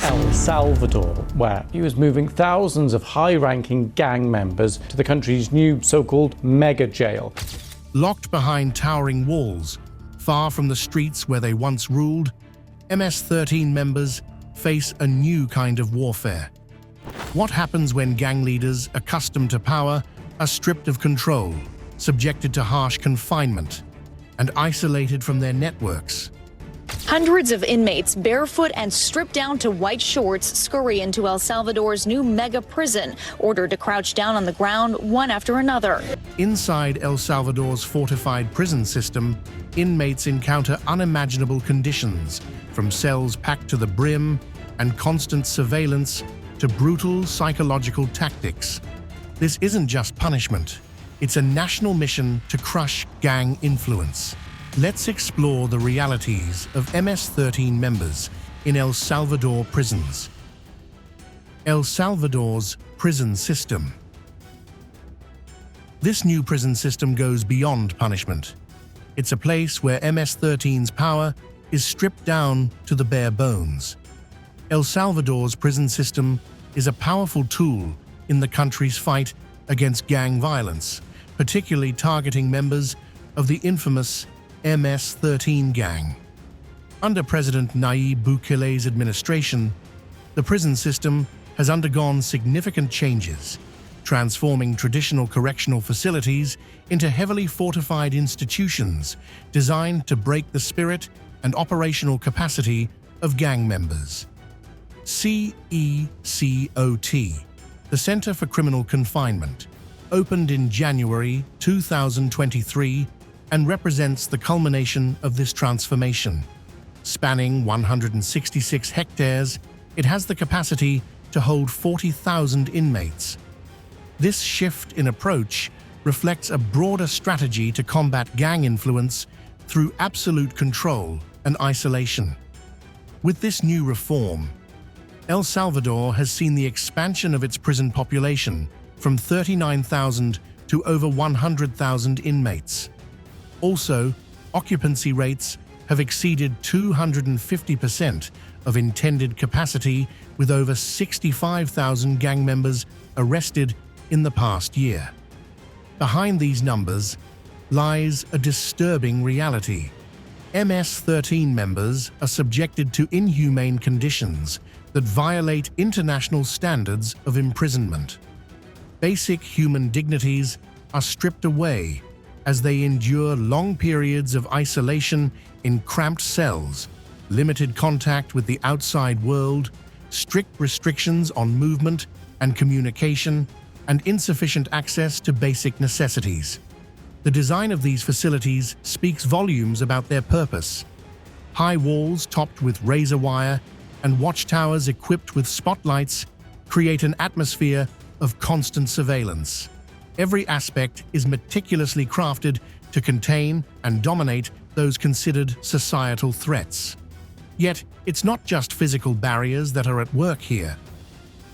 El Salvador, where he was moving thousands of high-ranking gang members to the country's new so-called mega jail. Locked behind towering walls, far from the streets where they once ruled, MS-13 members face a new kind of warfare. What happens when gang leaders, accustomed to power, are stripped of control, subjected to harsh confinement, and isolated from their networks? Hundreds of inmates, barefoot and stripped down to white shorts, scurry into El Salvador's new mega prison, ordered to crouch down on the ground one after another. Inside El Salvador's fortified prison system, inmates encounter unimaginable conditions, from cells packed to the brim and constant surveillance to brutal psychological tactics. This isn't just punishment. It's a national mission to crush gang influence. Let's explore the realities of MS-13 members in El Salvador prisons. El Salvador's prison system. This new prison system goes beyond punishment. It's a place where MS-13's power is stripped down to the bare bones. El Salvador's prison system is a powerful tool in the country's fight against gang violence, particularly targeting members of the infamous MS-13 gang. Under President Nayib Bukele's administration, the prison system has undergone significant changes, transforming traditional correctional facilities into heavily fortified institutions designed to break the spirit and operational capacity of gang members. CECOT, the Center for Criminal Confinement, opened in January 2023 and represents the culmination of this transformation. Spanning 166 hectares, it has the capacity to hold 40,000 inmates. This shift in approach reflects a broader strategy to combat gang influence through absolute control and isolation. With this new reform, El Salvador has seen the expansion of its prison population from 39,000 to over 100,000 inmates. Also, occupancy rates have exceeded 250% of intended capacity, with over 65,000 gang members arrested in the past year. Behind these numbers lies a disturbing reality. MS-13 members are subjected to inhumane conditions that violate international standards of imprisonment. Basic human dignities are stripped away as they endure long periods of isolation in cramped cells, limited contact with the outside world, strict restrictions on movement and communication, and insufficient access to basic necessities. The design of these facilities speaks volumes about their purpose. High walls topped with razor wire and watchtowers equipped with spotlights create an atmosphere of constant surveillance. Every aspect is meticulously crafted to contain and dominate those considered societal threats. Yet, it's not just physical barriers that are at work here.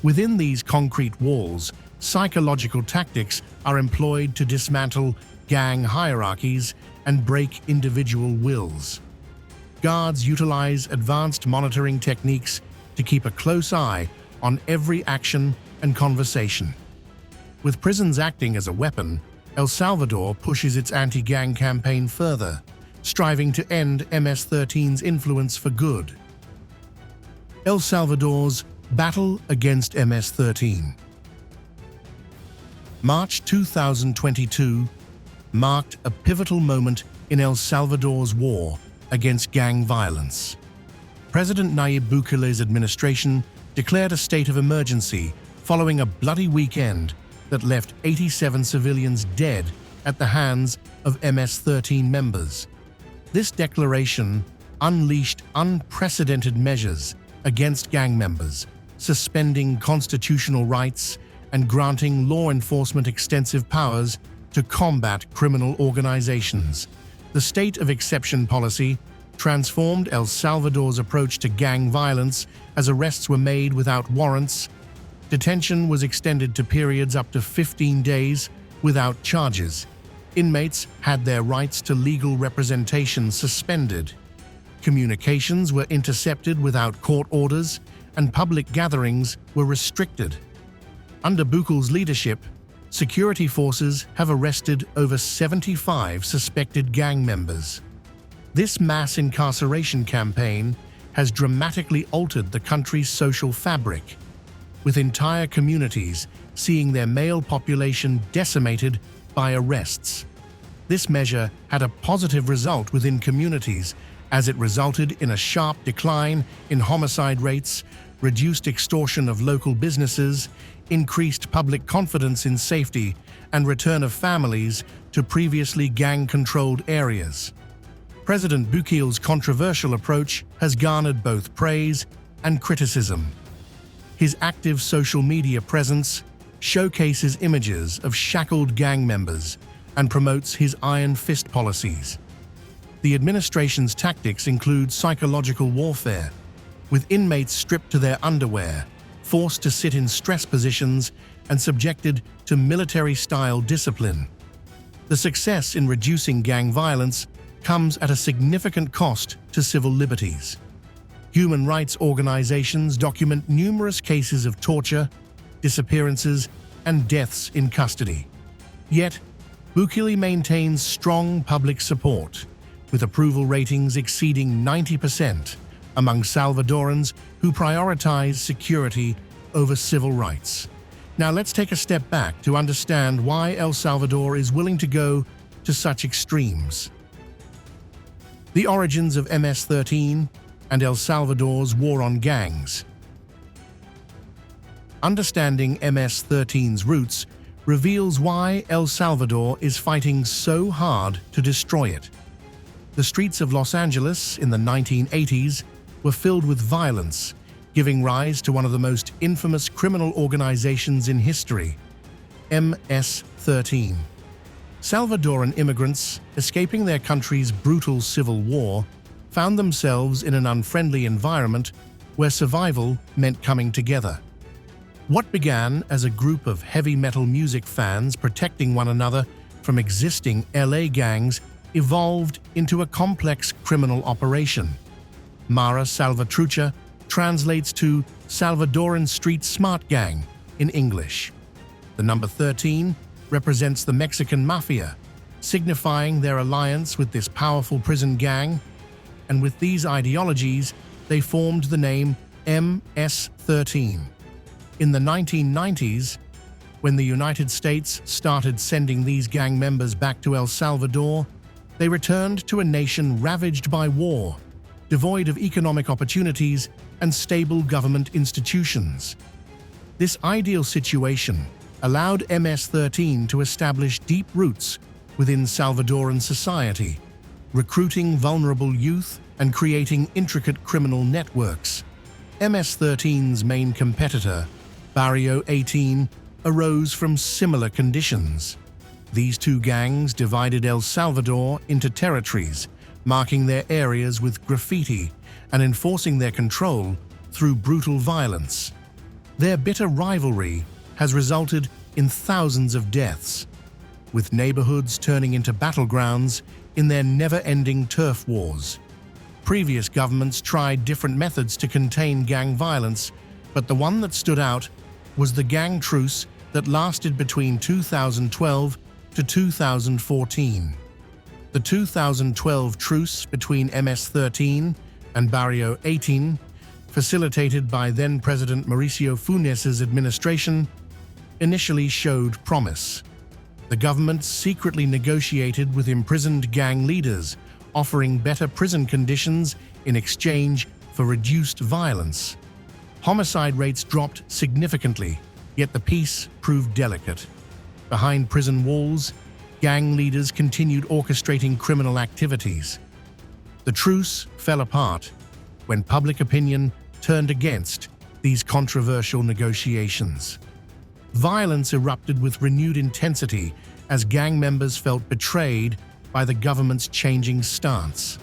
Within these concrete walls, psychological tactics are employed to dismantle gang hierarchies and break individual wills. Guards utilize advanced monitoring techniques to keep a close eye on every action and conversation. With prisons acting as a weapon, El Salvador pushes its anti-gang campaign further, striving to end MS-13's influence for good. El Salvador's battle against MS-13. March 2022 marked a pivotal moment in El Salvador's war against gang violence. President Nayib Bukele's administration declared a state of emergency following a bloody weekend that left 87 civilians dead at the hands of MS-13 members. This declaration unleashed unprecedented measures against gang members, suspending constitutional rights and granting law enforcement extensive powers to combat criminal organizations. The state of exception policy transformed El Salvador's approach to gang violence as arrests were made without warrants. Detention was extended to periods up to 15 days without charges. Inmates had their rights to legal representation suspended. Communications were intercepted without court orders, and public gatherings were restricted. Under Bukele's leadership, security forces have arrested over 75 suspected gang members. This mass incarceration campaign has dramatically altered the country's social fabric, with entire communities seeing their male population decimated by arrests. This measure had a positive result within communities, as it resulted in a sharp decline in homicide rates, reduced extortion of local businesses, increased public confidence in safety, and return of families to previously gang-controlled areas. President Bukele's controversial approach has garnered both praise and criticism. His active social media presence showcases images of shackled gang members and promotes his iron fist policies. The administration's tactics include psychological warfare, with inmates stripped to their underwear, forced to sit in stress positions, and subjected to military-style discipline. The success in reducing gang violence comes at a significant cost to civil liberties. Human rights organizations document numerous cases of torture, disappearances, and deaths in custody. Yet, Bukele maintains strong public support, with approval ratings exceeding 90% among Salvadorans who prioritize security over civil rights. Now let's take a step back to understand why El Salvador is willing to go to such extremes. The origins of MS-13 and El Salvador's war on gangs. Understanding MS-13's roots reveals why El Salvador is fighting so hard to destroy it. The streets of Los Angeles in the 1980s were filled with violence, giving rise to one of the most infamous criminal organizations in history, MS-13. Salvadoran immigrants, escaping their country's brutal civil war, found themselves in an unfriendly environment where survival meant coming together. What began as a group of heavy metal music fans protecting one another from existing LA gangs evolved into a complex criminal operation. Mara Salvatrucha translates to Salvadoran Street Smart Gang in English. The number 13 represents the Mexican Mafia, signifying their alliance with this powerful prison gang, and with these ideologies, they formed the name MS-13. In the 1990s, when the United States started sending these gang members back to El Salvador, they returned to a nation ravaged by war, devoid of economic opportunities and stable government institutions. This ideal situation allowed MS-13 to establish deep roots within Salvadoran society, recruiting vulnerable youth and creating intricate criminal networks. MS-13's main competitor, Barrio 18, arose from similar conditions. These two gangs divided El Salvador into territories, marking their areas with graffiti and enforcing their control through brutal violence. Their bitter rivalry has resulted in thousands of deaths, with neighborhoods turning into battlegrounds in their never-ending turf wars. Previous governments tried different methods to contain gang violence, but the one that stood out was the gang truce that lasted between 2012 to 2014. The 2012 truce between MS-13 and Barrio 18, facilitated by then-President Mauricio Funes's administration, initially showed promise. The government secretly negotiated with imprisoned gang leaders, offering better prison conditions in exchange for reduced violence. Homicide rates dropped significantly, yet the peace proved delicate. Behind prison walls, gang leaders continued orchestrating criminal activities. The truce fell apart when public opinion turned against these controversial negotiations. Violence erupted with renewed intensity as gang members felt betrayed by the government's changing stance.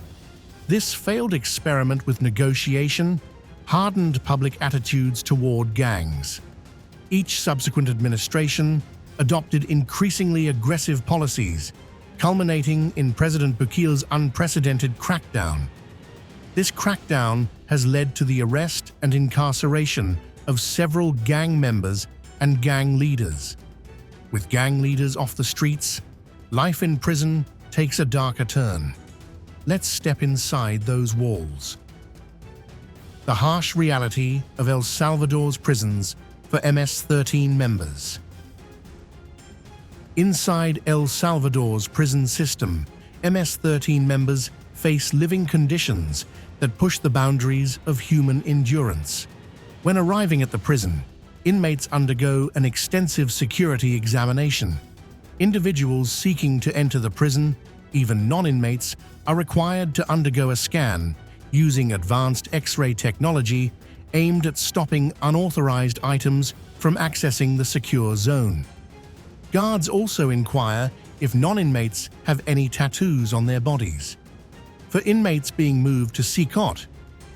This failed experiment with negotiation hardened public attitudes toward gangs. Each subsequent administration adopted increasingly aggressive policies, culminating in President Bukele's unprecedented crackdown. This crackdown has led to the arrest and incarceration of several gang members and gang leaders. With gang leaders off the streets, life in prison takes a darker turn. Let's step inside those walls. The harsh reality of El Salvador's prisons for MS-13 members. Inside El Salvador's prison system, MS-13 members face living conditions that push the boundaries of human endurance. When arriving at the prison, inmates undergo an extensive security examination. Individuals seeking to enter the prison, even non-inmates, are required to undergo a scan using advanced X-ray technology aimed at stopping unauthorized items from accessing the secure zone. Guards also inquire if non-inmates have any tattoos on their bodies. For inmates being moved to CCOT,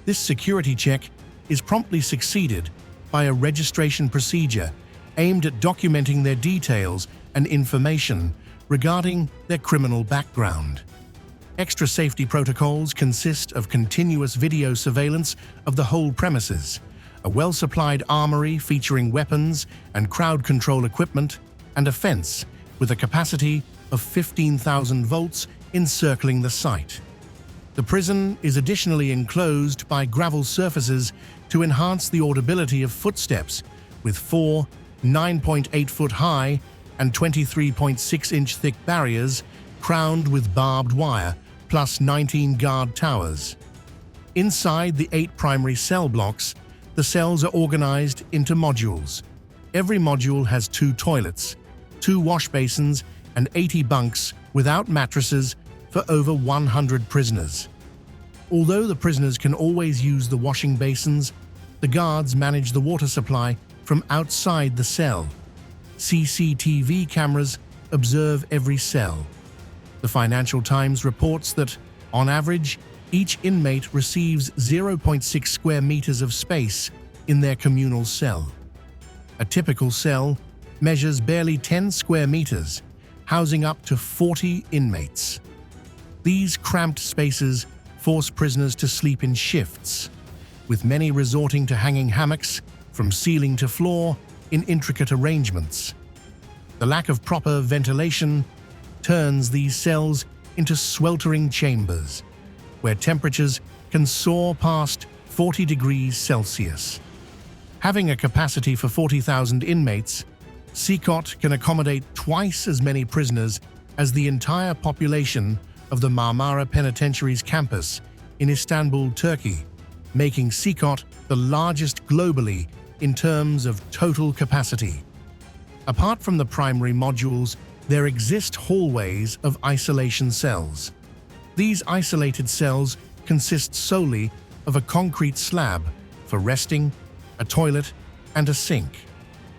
this security check is promptly succeeded by a registration procedure aimed at documenting their details and information regarding their criminal background. Extra safety protocols consist of continuous video surveillance of the whole premises, a well-supplied armory featuring weapons and crowd control equipment, and a fence with a capacity of 15,000 volts encircling the site. The prison is additionally enclosed by gravel surfaces to enhance the audibility of footsteps, with 4 9.8-foot high and 23.6-inch thick barriers crowned with barbed wire, plus 19 guard towers. Inside the 8 primary cell blocks, the cells are organized into modules. Every module has 2 toilets, 2 wash basins, and 80 bunks without mattresses for over 100 prisoners. Although the prisoners can always use the washing basins, the guards manage the water supply from outside the cell. CCTV cameras observe every cell. The Financial Times reports that, on average, each inmate receives 0.6 square meters of space in their communal cell. A typical cell measures barely 10 square meters, housing up to 40 inmates. These cramped spaces force prisoners to sleep in shifts, with many resorting to hanging hammocks from ceiling to floor in intricate arrangements. The lack of proper ventilation turns these cells into sweltering chambers, where temperatures can soar past 40 degrees Celsius. Having a capacity for 40,000 inmates, CCOT can accommodate twice as many prisoners as the entire population of the Marmara Penitentiary's campus in Istanbul, Turkey, making CCOT the largest globally in terms of total capacity. Apart from the primary modules, there exist hallways of isolation cells. These isolated cells consist solely of a concrete slab for resting, a toilet, and a sink.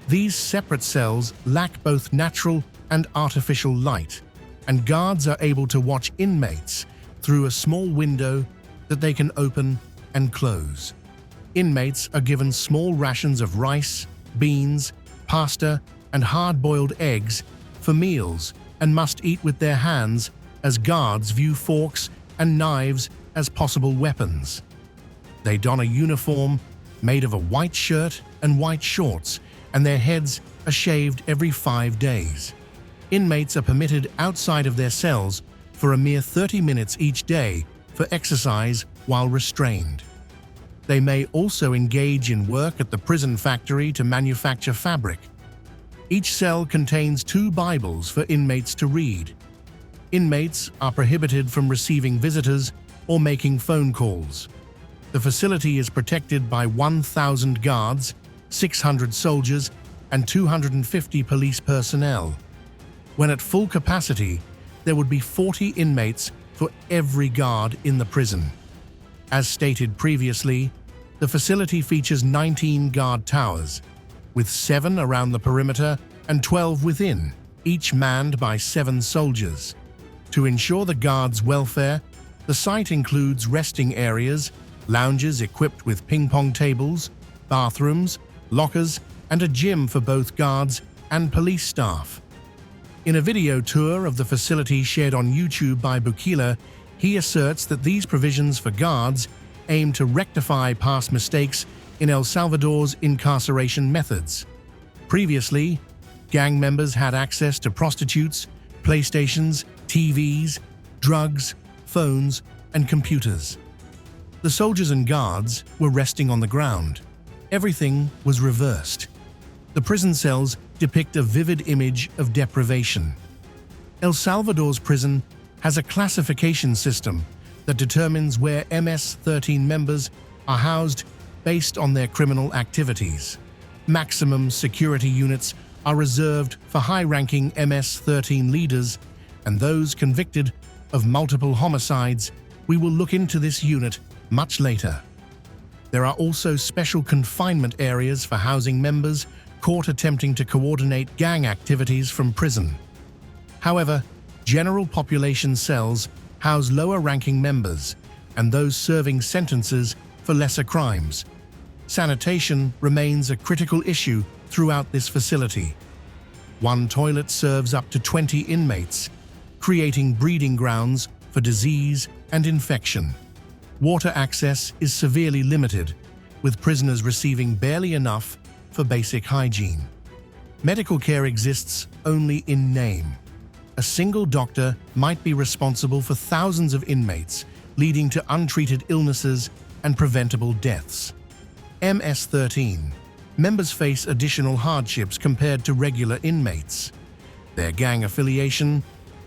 These separate cells lack both natural and artificial light, and guards are able to watch inmates through a small window that they can open and close. Inmates are given small rations of rice, beans, pasta, and hard-boiled eggs for meals and must eat with their hands, as guards view forks and knives as possible weapons. They don a uniform made of a white shirt and white shorts, and their heads are shaved every 5 days. Inmates are permitted outside of their cells for a mere 30 minutes each day for exercise while restrained. They may also engage in work at the prison factory to manufacture fabric. Each cell contains 2 Bibles for inmates to read. Inmates are prohibited from receiving visitors or making phone calls. The facility is protected by 1,000 guards, 600 soldiers, and 250 police personnel. When at full capacity, there would be 40 inmates for every guard in the prison. As stated previously, the facility features 19 guard towers, with 7 around the perimeter and 12 within, each manned by 7 soldiers. To ensure the guards' welfare, the site includes resting areas, lounges equipped with ping-pong tables, bathrooms, lockers, and a gym for both guards and police staff. In a video tour of the facility shared on YouTube by Bukila, he asserts that these provisions for guards aim to rectify past mistakes in El Salvador's incarceration methods. Previously, gang members had access to prostitutes, PlayStations, TVs, drugs, phones, and computers. The soldiers and guards were resting on the ground. Everything was reversed. The prison cells depict a vivid image of deprivation. El Salvador's prison has a classification system that determines where MS-13 members are housed based on their criminal activities. Maximum security units are reserved for high-ranking MS-13 leaders and those convicted of multiple homicides. We will look into this unit much later. There are also special confinement areas for housing members caught attempting to coordinate gang activities from prison. However, general population cells house lower-ranking members and those serving sentences for lesser crimes. Sanitation remains a critical issue throughout this facility. One toilet serves up to 20 inmates, creating breeding grounds for disease and infection. Water access is severely limited, with prisoners receiving barely enough for basic hygiene. Medical care exists only in name. A single doctor might be responsible for thousands of inmates, leading to untreated illnesses and preventable deaths. MS-13. Members face additional hardships compared to regular inmates. Their gang affiliation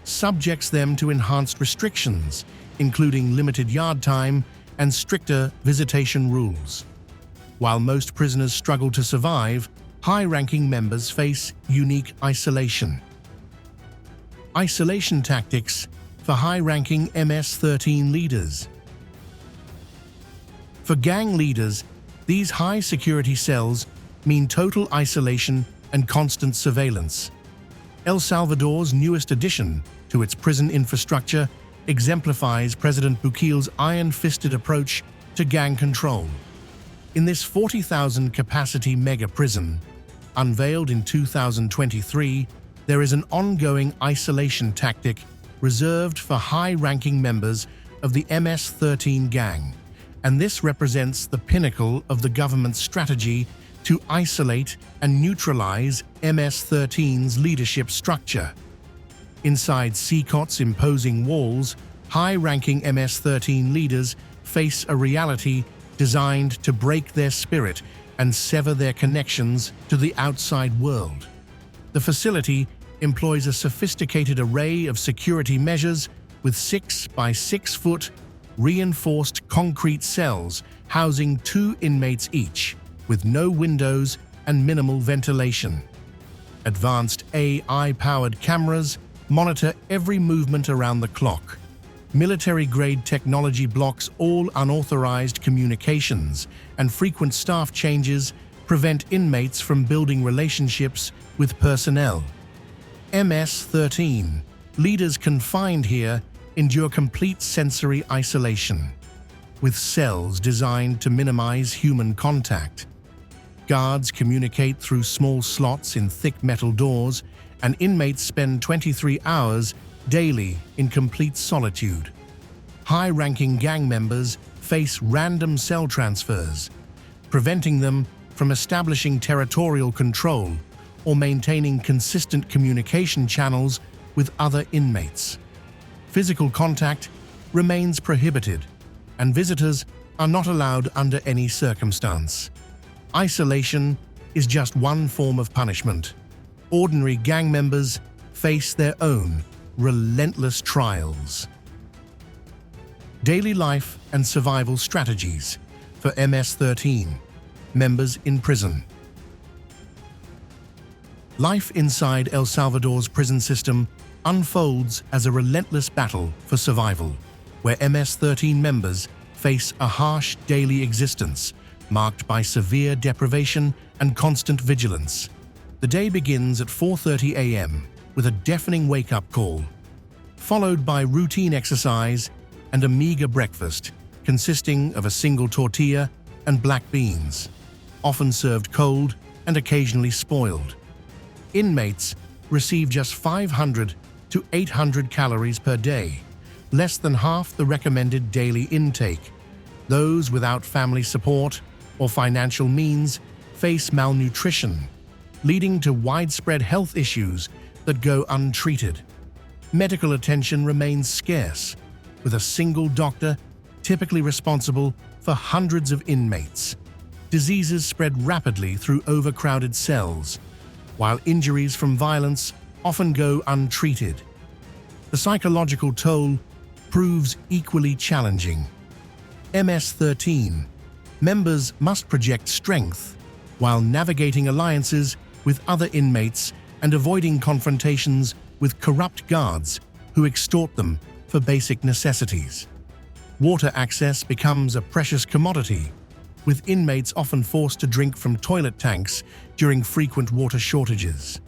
subjects them to enhanced restrictions, including limited yard time and stricter visitation rules. While most prisoners struggle to survive, high-ranking members face unique isolation. Isolation tactics for high-ranking MS-13 leaders. For gang leaders, these high-security cells mean total isolation and constant surveillance. El Salvador's newest addition to its prison infrastructure exemplifies President Bukele's iron-fisted approach to gang control. In this 40,000-capacity mega-prison, unveiled in 2023, there is an ongoing isolation tactic reserved for high-ranking members of the MS-13 gang, and this represents the pinnacle of the government's strategy to isolate and neutralize MS-13's leadership structure. Inside CCOT's imposing walls, high-ranking MS-13 leaders face a reality designed to break their spirit and sever their connections to the outside world. The facility employs a sophisticated array of security measures with 6 by 6 foot reinforced concrete cells housing 2 inmates each, with no windows and minimal ventilation. Advanced AI-powered cameras monitor every movement around the clock. Military-grade technology blocks all unauthorized communications, and frequent staff changes prevent inmates from building relationships with personnel. MS-13. Leaders confined here endure complete sensory isolation, with cells designed to minimize human contact. Guards communicate through small slots in thick metal doors, and inmates spend 23 hours daily in complete solitude. High-ranking gang members face random cell transfers, preventing them from establishing territorial control or maintaining consistent communication channels with other inmates. Physical contact remains prohibited, and visitors are not allowed under any circumstance. Isolation is just one form of punishment. Ordinary gang members face their own relentless trials. Daily life and survival strategies for MS-13 members in prison. Life inside El Salvador's prison system unfolds as a relentless battle for survival, where MS-13 members face a harsh daily existence marked by severe deprivation and constant vigilance. The day begins at 4:30 a.m. with a deafening wake-up call, followed by routine exercise and a meager breakfast consisting of a single tortilla and black beans, often served cold and occasionally spoiled. Inmates receive just 500 to 800 calories per day, less than half the recommended daily intake. Those without family support or financial means face malnutrition, leading to widespread health issues that go untreated. Medical attention remains scarce, with a single doctor typically responsible for hundreds of inmates. Diseases spread rapidly through overcrowded cells, while injuries from violence often go untreated. The psychological toll proves equally challenging. MS-13 members must project strength while navigating alliances with other inmates and avoiding confrontations with corrupt guards who extort them for basic necessities. Water access becomes a precious commodity, with inmates often forced to drink from toilet tanks during frequent water shortages.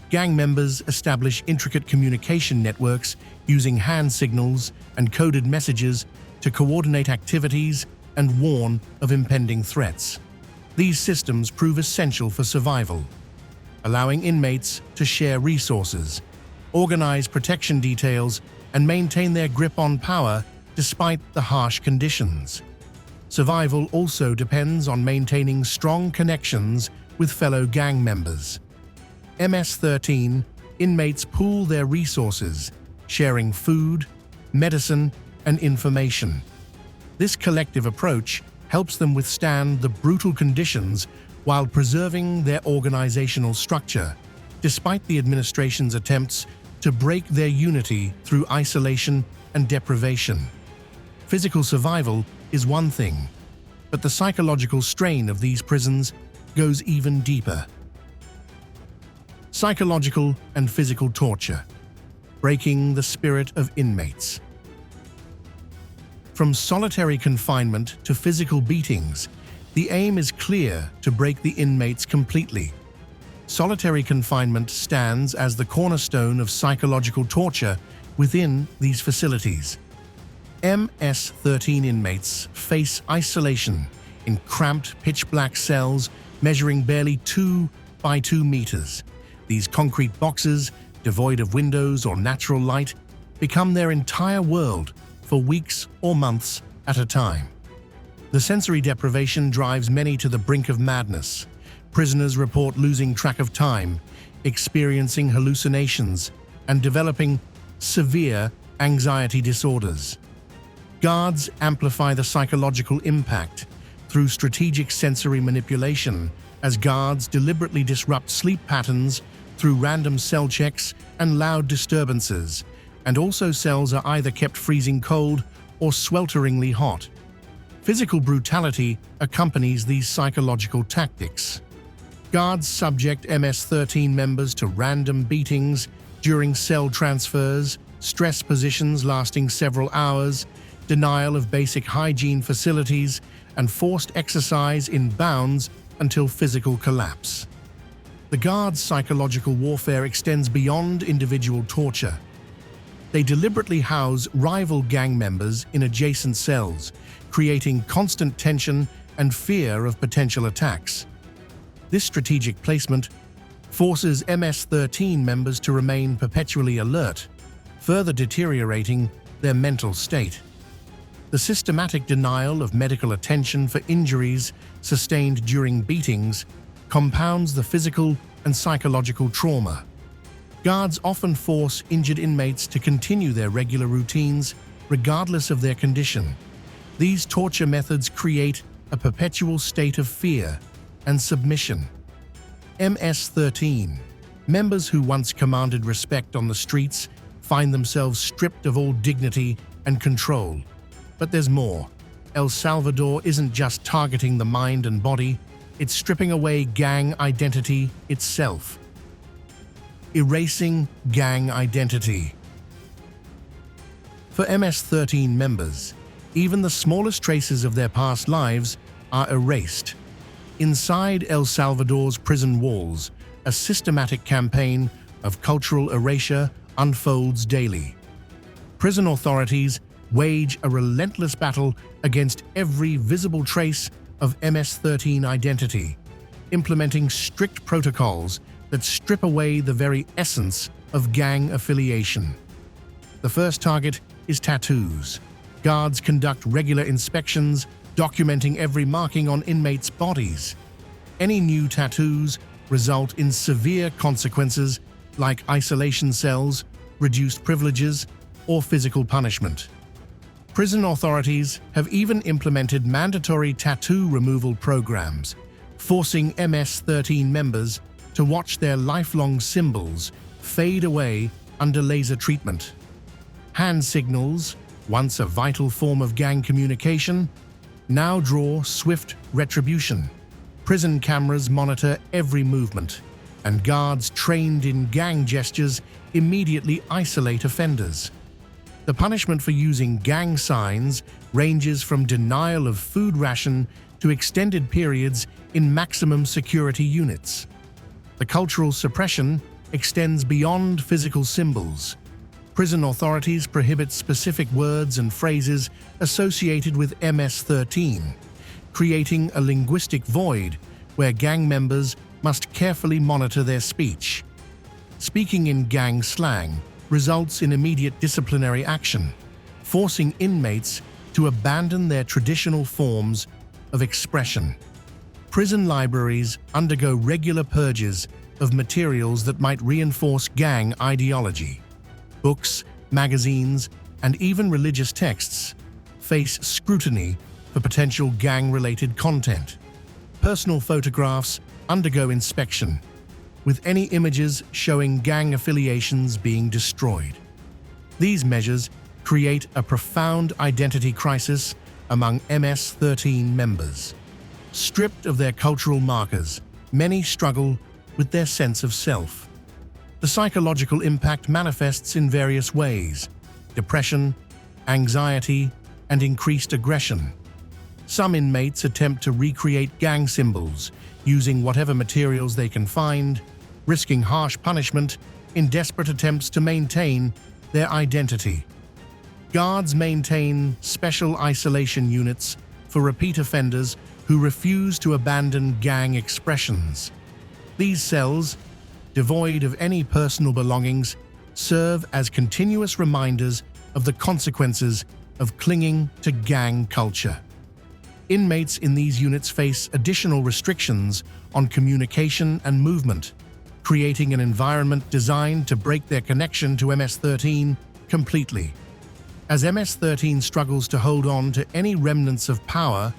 Gang members establish intricate communication networks using hand signals and coded messages to coordinate activities and warn of impending threats. These systems prove essential for survival, allowing inmates to share resources, organize protection details, and maintain their grip on power despite the harsh conditions. Survival also depends on maintaining strong connections with fellow gang members. MS-13 inmates pool their resources, sharing food, medicine, and information. This collective approach helps them withstand the brutal conditions while preserving their organizational structure, despite the administration's attempts to break their unity through isolation and deprivation. Physical survival is one thing, but the psychological strain of these prisons goes even deeper. Psychological and physical torture, breaking the spirit of inmates. From solitary confinement to physical beatings, the aim is clear: to break the inmates completely. Solitary confinement stands as the cornerstone of psychological torture within these facilities. MS-13 inmates face isolation in cramped, pitch-black cells measuring barely 2 by 2 meters. These concrete boxes, devoid of windows or natural light, become their entire world for weeks or months at a time. The sensory deprivation drives many to the brink of madness. Prisoners report losing track of time, experiencing hallucinations, and developing severe anxiety disorders. Guards amplify the psychological impact through strategic sensory manipulation, as guards deliberately disrupt sleep patterns through random cell checks and loud disturbances, and also cells are either kept freezing cold or swelteringly hot. Physical brutality accompanies these psychological tactics. Guards subject MS-13 members to random beatings during cell transfers, stress positions lasting several hours, denial of basic hygiene facilities, and forced exercise in bounds until physical collapse. The guards' psychological warfare extends beyond individual torture. They deliberately house rival gang members in adjacent cells, creating constant tension and fear of potential attacks. This strategic placement forces MS-13 members to remain perpetually alert, further deteriorating their mental state. The systematic denial of medical attention for injuries sustained during beatings compounds the physical and psychological trauma. Guards often force injured inmates to continue their regular routines, regardless of their condition. These torture methods create a perpetual state of fear and submission. MS-13 members who once commanded respect on the streets find themselves stripped of all dignity and control. But there's more. El Salvador isn't just targeting the mind and body, it's stripping away gang identity itself. Erasing gang identity. For MS-13 members, even the smallest traces of their past lives are erased. Inside El Salvador's prison walls, a systematic campaign of cultural erasure unfolds daily. Prison authorities wage a relentless battle against every visible trace of MS-13 identity, implementing strict protocols that strip away the very essence of gang affiliation. The first target is tattoos. Guards conduct regular inspections documenting every marking on inmates' bodies. Any new tattoos result in severe consequences like isolation cells, reduced privileges, or physical punishment. Prison authorities have even implemented mandatory tattoo removal programs, forcing MS-13 members to watch their lifelong symbols fade away under laser treatment. Hand signals, once a vital form of gang communication, now draw swift retribution. Prison cameras monitor every movement, and guards trained in gang gestures immediately isolate offenders. The punishment for using gang signs ranges from denial of food ration to extended periods in maximum security units. The cultural suppression extends beyond physical symbols. Prison authorities prohibit specific words and phrases associated with MS-13, creating a linguistic void where gang members must carefully monitor their speech. Speaking in gang slang results in immediate disciplinary action, forcing inmates to abandon their traditional forms of expression. Prison libraries undergo regular purges of materials that might reinforce gang ideology. Books, magazines, and even religious texts face scrutiny for potential gang-related content. Personal photographs undergo inspection, with any images showing gang affiliations being destroyed. These measures create a profound identity crisis among MS-13 members. Stripped of their cultural markers, many struggle with their sense of self. The psychological impact manifests in various ways: depression, anxiety, and increased aggression. Some inmates attempt to recreate gang symbols using whatever materials they can find, risking harsh punishment in desperate attempts to maintain their identity. Guards maintain special isolation units for repeat offenders who refuse to abandon gang expressions. These cells, devoid of any personal belongings, serve as continuous reminders of the consequences of clinging to gang culture. Inmates in these units face additional restrictions on communication and movement, creating an environment designed to break their connection to MS-13 completely. As MS-13 struggles to hold on to any remnants of power,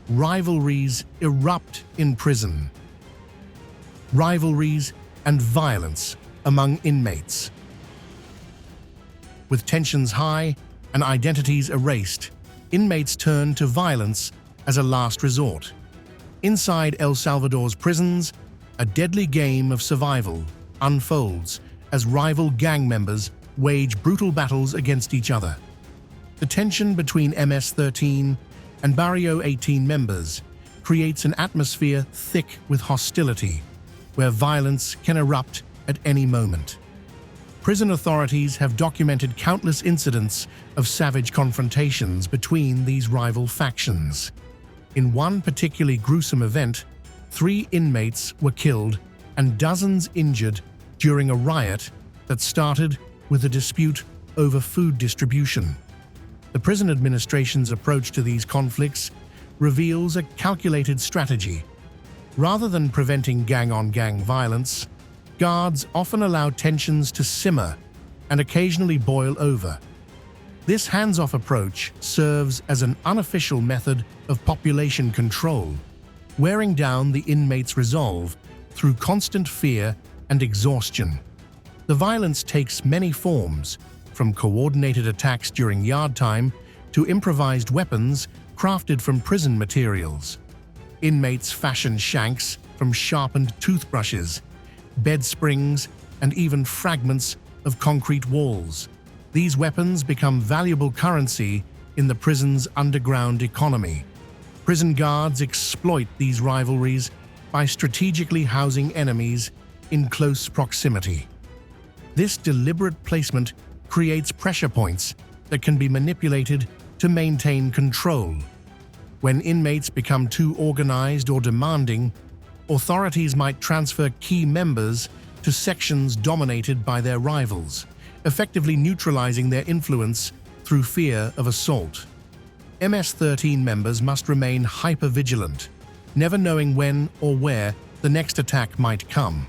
rivalries erupt in prison. Rivalries and violence among inmates. With tensions high and identities erased, inmates turn to violence as a last resort. Inside El Salvador's prisons, a deadly game of survival unfolds as rival gang members wage brutal battles against each other. The tension between MS-13 and Barrio 18 members creates an atmosphere thick with hostility, where violence can erupt at any moment. Prison authorities have documented countless incidents of savage confrontations between these rival factions. In one particularly gruesome event, 3 inmates were killed and dozens injured during a riot that started with a dispute over food distribution. The prison administration's approach to these conflicts reveals a calculated strategy. Rather than preventing gang-on-gang violence, guards often allow tensions to simmer and occasionally boil over. This hands-off approach serves as an unofficial method of population control, wearing down the inmates' resolve through constant fear and exhaustion. The violence takes many forms, from coordinated attacks during yard time to improvised weapons crafted from prison materials. Inmates fashion shanks from sharpened toothbrushes, bed springs, and even fragments of concrete walls. These weapons become valuable currency in the prison's underground economy. Prison guards exploit these rivalries by strategically housing enemies in close proximity. This deliberate placement creates pressure points that can be manipulated to maintain control. When inmates become too organized or demanding, authorities might transfer key members to sections dominated by their rivals, effectively neutralizing their influence through fear of assault. MS-13 members must remain hyper-vigilant, never knowing when or where the next attack might come.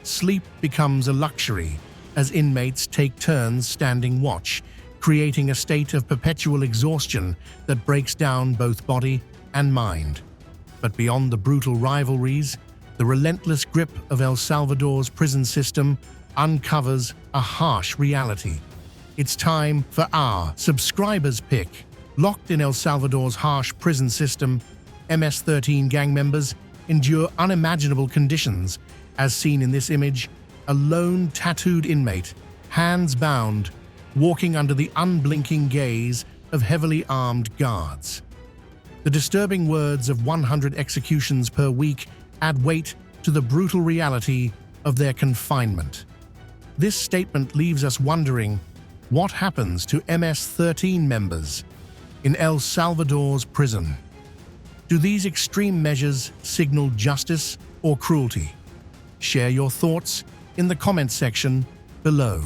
Sleep becomes a luxury as inmates take turns standing watch, creating a state of perpetual exhaustion that breaks down both body and mind. But beyond the brutal rivalries, the relentless grip of El Salvador's prison system uncovers a harsh reality. It's time for our subscribers pick. Locked in El Salvador's harsh prison system, MS-13 gang members endure unimaginable conditions, as seen in this image, a lone tattooed inmate, hands bound, walking under the unblinking gaze of heavily armed guards. The disturbing words of 100 executions per week add weight to the brutal reality of their confinement. This statement leaves us wondering, what happens to MS-13 members in El Salvador's prison? Do these extreme measures signal justice or cruelty? Share your thoughts in the comment section below.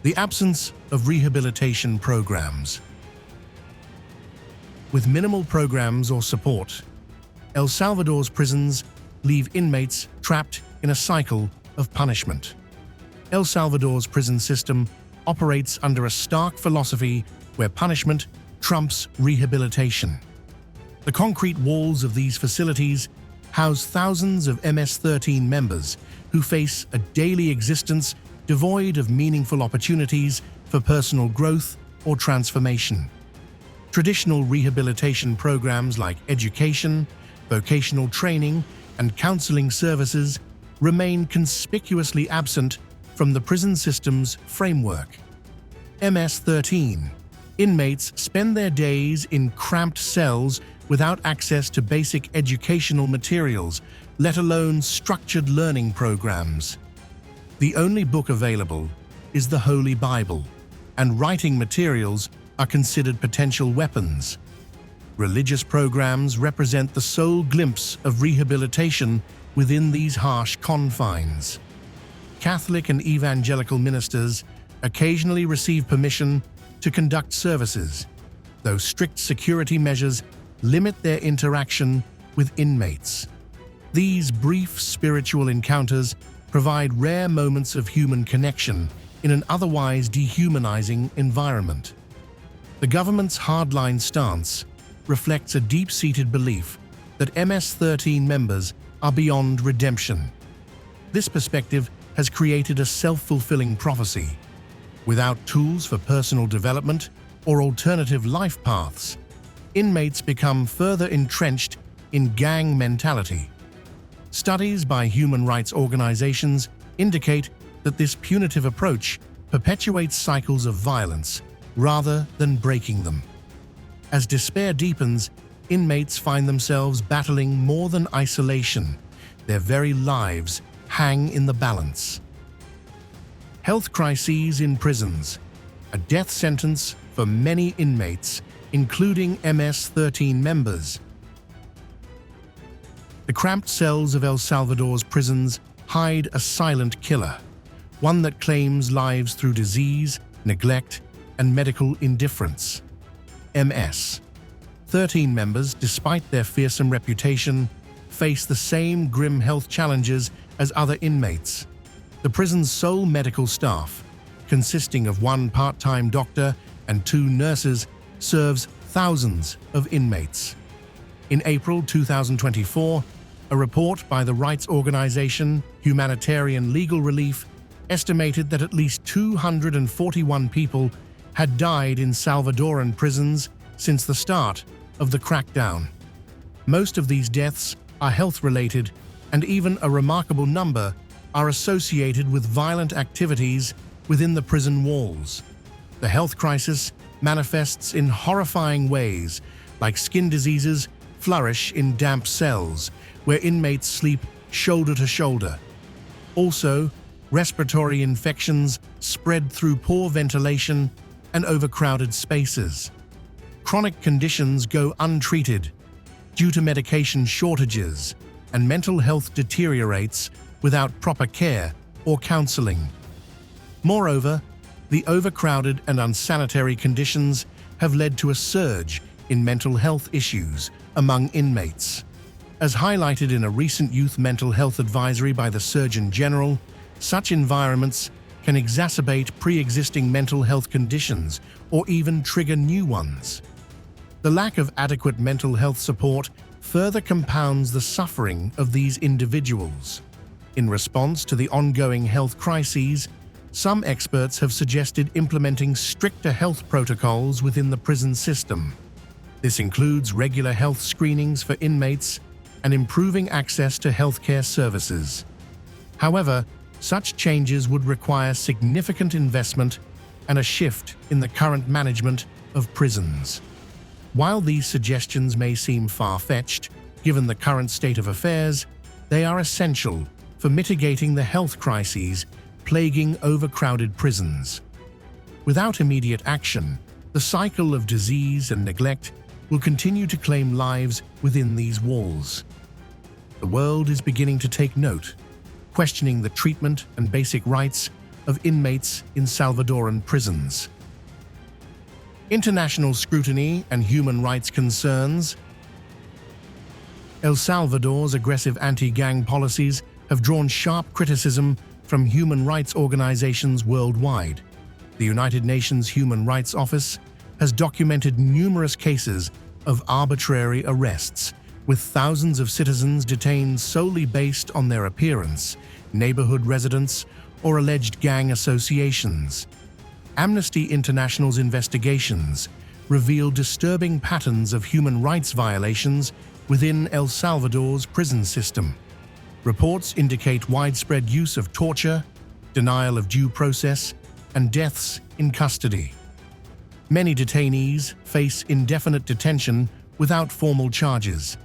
The absence of rehabilitation programs. With minimal programs or support, El Salvador's prisons leave inmates trapped in a cycle of punishment. El Salvador's prison system operates under a stark philosophy where punishment trumps rehabilitation. The concrete walls of these facilities house thousands of MS-13 members who face a daily existence devoid of meaningful opportunities for personal growth or transformation. Traditional rehabilitation programs like education, vocational training, and counseling services remain conspicuously absent from the prison system's framework. MS-13 inmates spend their days in cramped cells without access to basic educational materials, let alone structured learning programs. The only book available is the Holy Bible, and writing materials are considered potential weapons. Religious programs represent the sole glimpse of rehabilitation within these harsh confines. Catholic and evangelical ministers occasionally receive permission to conduct services, though strict security measures limit their interaction with inmates. These brief spiritual encounters provide rare moments of human connection in an otherwise dehumanizing environment. The government's hardline stance reflects a deep-seated belief that MS-13 members are beyond redemption. This perspective has created a self-fulfilling prophecy. Without tools for personal development or alternative life paths, inmates become further entrenched in gang mentality. Studies by human rights organizations indicate that this punitive approach perpetuates cycles of violence rather than breaking them. As despair deepens, inmates find themselves battling more than isolation. Their very lives hang in the balance. Health crises in prisons, a death sentence for many inmates, including MS-13 members. The cramped cells of El Salvador's prisons hide a silent killer, one that claims lives through disease, neglect, and medical indifference. MS-13 members, despite their fearsome reputation, face the same grim health challenges as other inmates. The prison's sole medical staff, consisting of one part-time doctor and 2 nurses, serves thousands of inmates. In April 2024, a report by the rights organization Humanitarian Legal Relief estimated that at least 241 people had died in Salvadoran prisons since the start of the crackdown. Most of these deaths are health-related, and even a remarkable number are associated with violent activities within the prison walls. The health crisis manifests in horrifying ways, like skin diseases flourish in damp cells, where inmates sleep shoulder to shoulder. Also, respiratory infections spread through poor ventilation and overcrowded spaces. Chronic conditions go untreated due to medication shortages, and mental health deteriorates without proper care or counseling. Moreover, the overcrowded and unsanitary conditions have led to a surge in mental health issues among inmates. As highlighted in a recent youth mental health advisory by the Surgeon General, such environments can exacerbate pre-existing mental health conditions or even trigger new ones. The lack of adequate mental health support further compounds the suffering of these individuals. In response to the ongoing health crises, some experts have suggested implementing stricter health protocols within the prison system. This includes regular health screenings for inmates and improving access to healthcare services. However, such changes would require significant investment and a shift in the current management of prisons. While these suggestions may seem far-fetched, given the current state of affairs, they are essential for mitigating the health crises plaguing overcrowded prisons. Without immediate action, the cycle of disease and neglect will continue to claim lives within these walls. The world is beginning to take note, questioning the treatment and basic rights of inmates in Salvadoran prisons. International scrutiny and human rights concerns. El Salvador's aggressive anti-gang policies have drawn sharp criticism from human rights organizations worldwide. The United Nations Human Rights Office has documented numerous cases of arbitrary arrests, with thousands of citizens detained solely based on their appearance, neighborhood residence, or alleged gang associations. Amnesty International's investigations reveal disturbing patterns of human rights violations within El Salvador's prison system. Reports indicate widespread use of torture, denial of due process, and deaths in custody. Many detainees face indefinite detention without formal charges,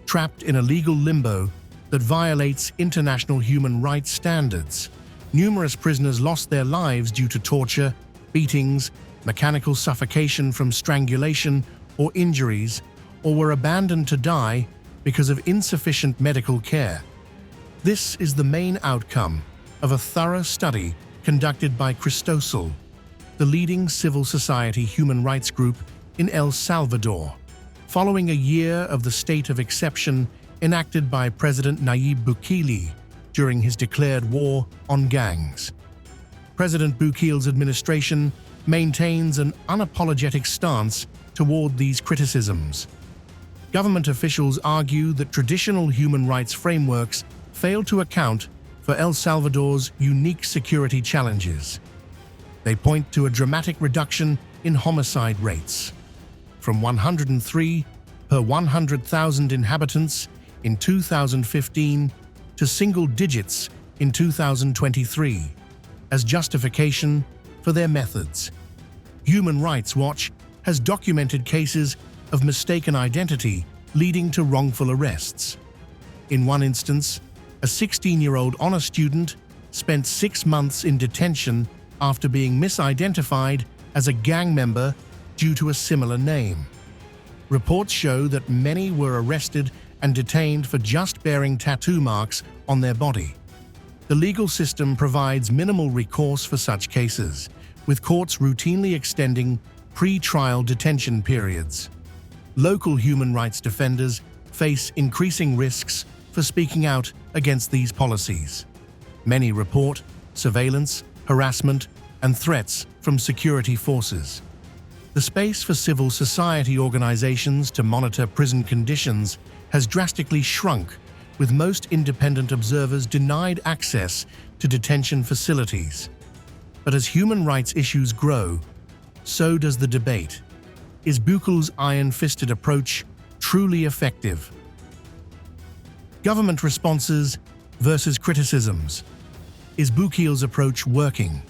trapped in a legal limbo that violates international human rights standards. Numerous prisoners lost their lives due to torture, beatings, mechanical suffocation from strangulation or injuries, or were abandoned to die because of insufficient medical care. This is the main outcome of a thorough study conducted by Cristosal, the leading civil society human rights group in El Salvador, following a year of the state of exception enacted by President Nayib Bukele during his declared war on gangs. President Bukele's administration maintains an unapologetic stance toward these criticisms. Government officials argue that traditional human rights frameworks fail to account for El Salvador's unique security challenges. They point to a dramatic reduction in homicide rates, from 103 per 100,000 inhabitants in 2015 to single digits in 2023, as justification for their methods. Human Rights Watch has documented cases of mistaken identity leading to wrongful arrests. In one instance, a 16-year-old honor student spent 6 months in detention after being misidentified as a gang member due to a similar name. Reports show that many were arrested and detained for just bearing tattoo marks on their body. The legal system provides minimal recourse for such cases, with courts routinely extending pre-trial detention periods. Local human rights defenders face increasing risks for speaking out against these policies. Many report surveillance, harassment, and threats from security forces. The space for civil society organizations to monitor prison conditions has drastically shrunk, with most independent observers denied access to detention facilities. But as human rights issues grow, so does the debate. Is Bukele's iron-fisted approach truly effective? Government responses versus criticisms. Is Bukele's approach working?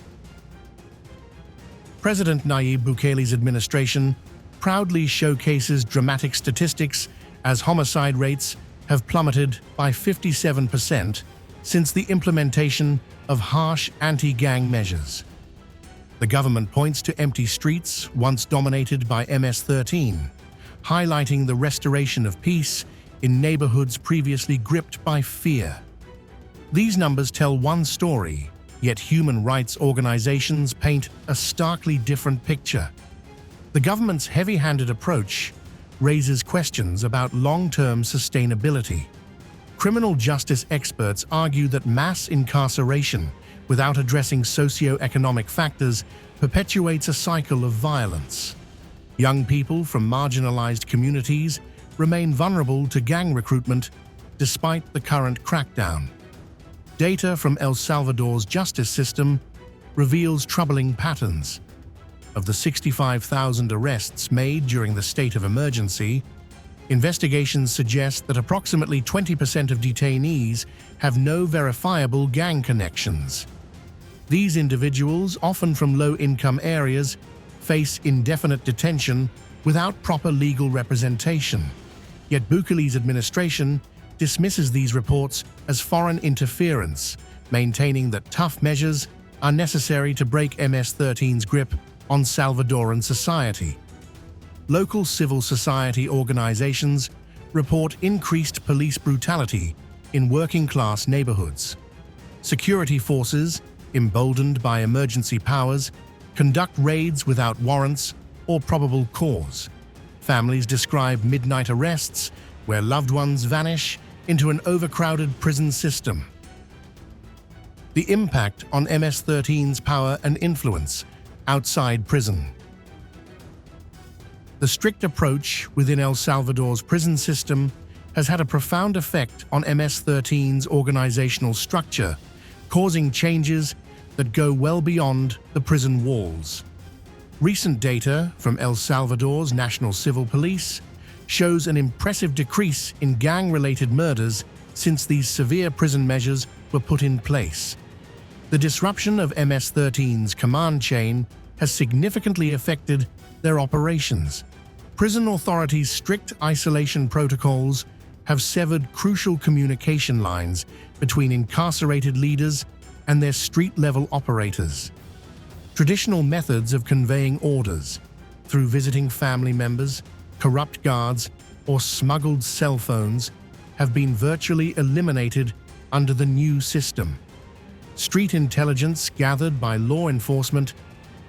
President Nayib Bukele's administration proudly showcases dramatic statistics as homicide rates have plummeted by 57% since the implementation of harsh anti-gang measures. The government points to empty streets once dominated by MS13, highlighting the restoration of peace in neighborhoods previously gripped by fear. These numbers tell one story, yet human rights organizations paint a starkly different picture. The government's heavy-handed approach raises questions about long-term sustainability. Criminal justice experts argue that mass incarceration, without addressing socio-economic factors, perpetuates a cycle of violence. Young people from marginalized communities remain vulnerable to gang recruitment despite the current crackdown. Data from El Salvador's justice system reveals troubling patterns. Of the 65,000 arrests made during the state of emergency, investigations suggest that approximately 20% of detainees have no verifiable gang connections. These individuals, often from low-income areas, face indefinite detention without proper legal representation. Yet Bukele's administration dismisses these reports as foreign interference, maintaining that tough measures are necessary to break MS-13's grip on Salvadoran society. Local civil society organizations report increased police brutality in working-class neighborhoods. Security forces, emboldened by emergency powers, conduct raids without warrants or probable cause. Families describe midnight arrests where loved ones vanish into an overcrowded prison system. The impact on MS-13's power and influence outside prison. The strict approach within El Salvador's prison system has had a profound effect on MS-13's organizational structure, causing changes that go well beyond the prison walls. Recent data from El Salvador's National Civil Police shows an impressive decrease in gang-related murders since these severe prison measures were put in place. The disruption of MS-13's command chain has significantly affected their operations. Prison authorities' strict isolation protocols have severed crucial communication lines between incarcerated leaders and their street-level operators. Traditional methods of conveying orders, through visiting family members, corrupt guards, or smuggled cell phones, have been virtually eliminated under the new system. Street intelligence gathered by law enforcement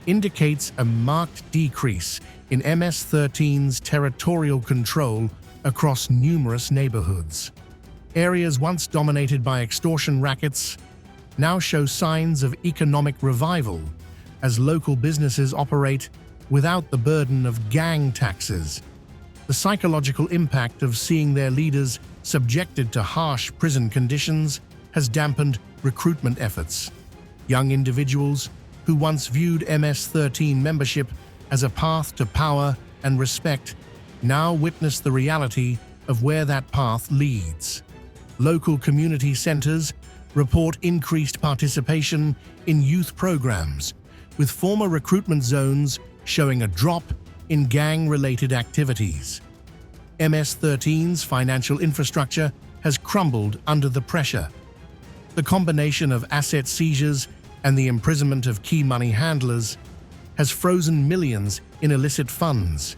indicates a marked decrease in MS-13's territorial control across numerous neighborhoods. Areas once dominated by extortion rackets now show signs of economic revival as local businesses operate without the burden of gang taxes. The psychological impact of seeing their leaders subjected to harsh prison conditions has dampened recruitment efforts. Young individuals who once viewed MS-13 membership as a path to power and respect now witness the reality of where that path leads. Local community centers report increased participation in youth programs, with former recruitment zones showing a drop in gang-related activities. MS-13's financial infrastructure has crumbled under the pressure. The combination of asset seizures and the imprisonment of key money handlers has frozen millions in illicit funds.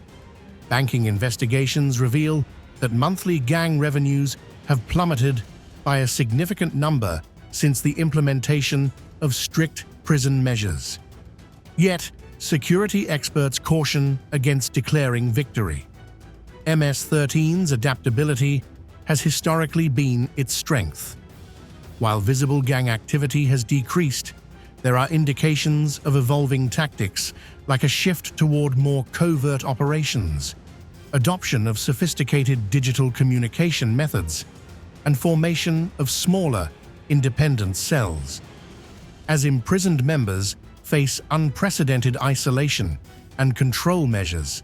Banking investigations reveal that monthly gang revenues have plummeted by a significant number since the implementation of strict prison measures. Yet, security experts caution against declaring victory. MS-13's adaptability has historically been its strength. While visible gang activity has decreased, there are indications of evolving tactics, like a shift toward more covert operations, adoption of sophisticated digital communication methods, and formation of smaller, independent cells. As imprisoned members face unprecedented isolation and control measures,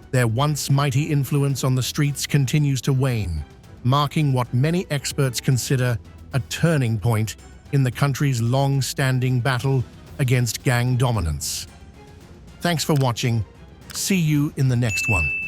their once mighty influence on the streets continues to wane, marking what many experts consider a turning point in the country's long-standing battle against gang dominance. Thanks for watching. See you in the next one.